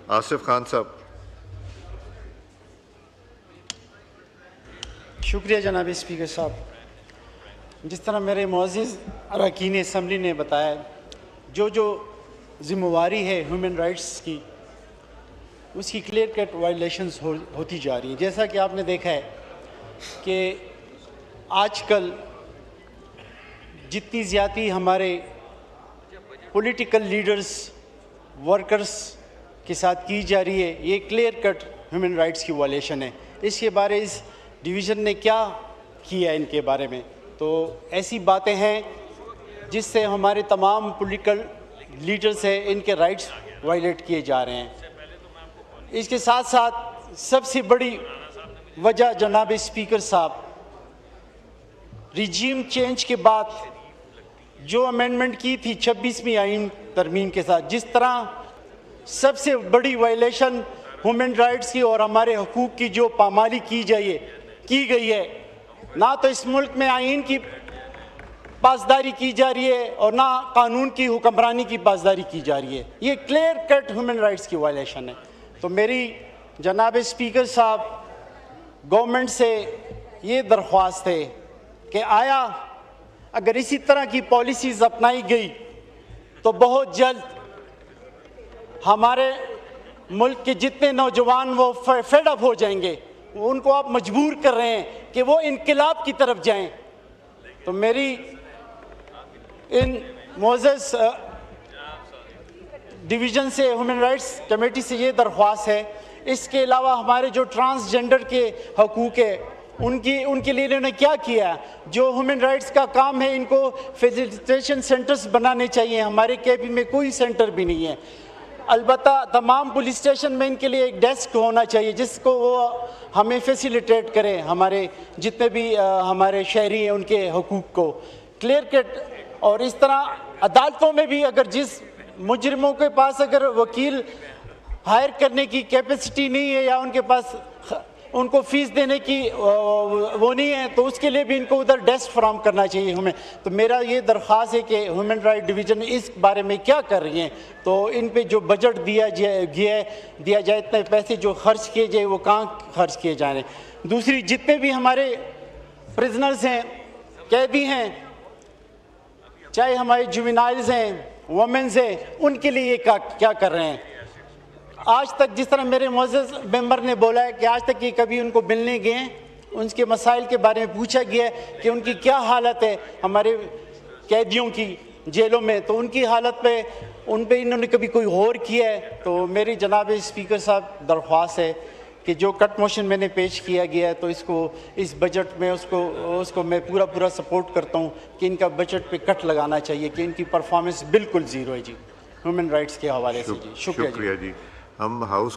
आसिफ खान साहब। शुक्रिया जनाब स्पीकर साहब। जिस तरह मेरे मुअज़्ज़िज़ अरकान असम्बली ने बताया, जो ज़िम्मेवारी है ह्यूमन राइट्स की, उसकी क्लियर कट वायलेशंस होती जा रही है। जैसा कि आपने देखा है कि आजकल जितनी ज़्यादती हमारे पॉलिटिकल लीडर्स वर्कर्स के साथ की जा रही है, ये क्लियर कट ह्यूमन राइट्स की वायलेशन है। इसके बारे इस डिवीज़न ने क्या किया इनके बारे में, तो ऐसी बातें हैं जिससे हमारे तमाम पॉलिटिकल लीडर्स हैं, इनके राइट्स वायलेट किए जा रहे हैं। इसके साथ साथ सबसे बड़ी वजह जनाब स्पीकर साहब, रिजीम चेंज के बाद जो अमेंडमेंट की थी 26वीं आइन तरमीम के साथ, जिस तरह सबसे बड़ी वायलेशन ह्यूमन राइट्स की और हमारे हकूक़ की जो पामाली की गई है, ना तो इस मुल्क में आइन की पासदारी की जा रही है और ना कानून की हुक्मरानी की पासदारी की जा रही है। ये क्लियर कट ह्यूमन राइट्स की वायलेशन है। तो मेरी जनाब स्पीकर साहब गवर्नमेंट से ये दरख्वास्त है कि आया अगर इसी तरह की पॉलिसीज़ अपनाई गई तो बहुत जल्द हमारे मुल्क के जितने नौजवान वो फेड अप हो जाएंगे। उनको आप मजबूर कर रहे हैं कि वो इनकलाब की तरफ जाएं। तो मेरी इन मोज़ेस डिवीज़न से, ह्यूमन राइट्स कमेटी से ये दरख्वास्त है। इसके अलावा हमारे जो ट्रांसजेंडर के हकूक़ है, उनके लिए इन्होंने क्या किया? जो ह्यूमन राइट्स का काम है, इनको फैसिलिटेशन सेंटर्स बनाने चाहिए। हमारे केपी में कोई सेंटर भी नहीं है। अलबत्ता तमाम पुलिस स्टेशन में इनके लिए एक डेस्क होना चाहिए जिसको वो हमें फैसिलिटेट करें, हमारे जितने भी हमारे शहरी हैं उनके हकूक़ को क्लियर कट। और इस तरह अदालतों में भी अगर जिस मुजरिमों के पास अगर वकील हायर करने की कैपेसिटी नहीं है या उनके पास उनको फ़ीस देने की वो नहीं है, तो उसके लिए भी इनको उधर डेस्क फराहम करना चाहिए हमें। तो मेरा ये दरख्वास्त है कि ह्यूमन राइट डिवीज़न इस बारे में क्या कर रही हैं, तो इन पे जो बजट दिया जाए, इतने पैसे जो खर्च किए जाए वो कहाँ खर्च किए जा रहे हैं। दूसरी, जितने भी हमारे प्रिजनर्स हैं, कैदी हैं, चाहे हमारे जुवेनाइल्स हैं, वुमेन्स हैं, उनके लिए ये क्या कर रहे हैं। आज तक जिस तरह मेरे मुअज़्ज़िज़ मेंबर ने बोला है कि आज तक ये कभी उनको मिलने गए, उनके मसाइल के बारे में पूछा गया है कि उनकी क्या हालत है हमारे कैदियों की जेलों में, तो उनकी हालत पे उन पे इन्होंने कभी कोई गौर किया है। तो मेरी जनाब स्पीकर साहब दरख्वास्त है कि जो कट मोशन मैंने पेश किया गया है, तो इसको इस बजट में उसको मैं पूरा सपोर्ट करता हूँ कि इनका बजट पे कट लगाना चाहिए कि इनकी परफॉर्मेंस बिल्कुल ज़ीरो है जी ह्यूमन राइट्स के हवाले से। जी शुक्रिया जी। हम हाउस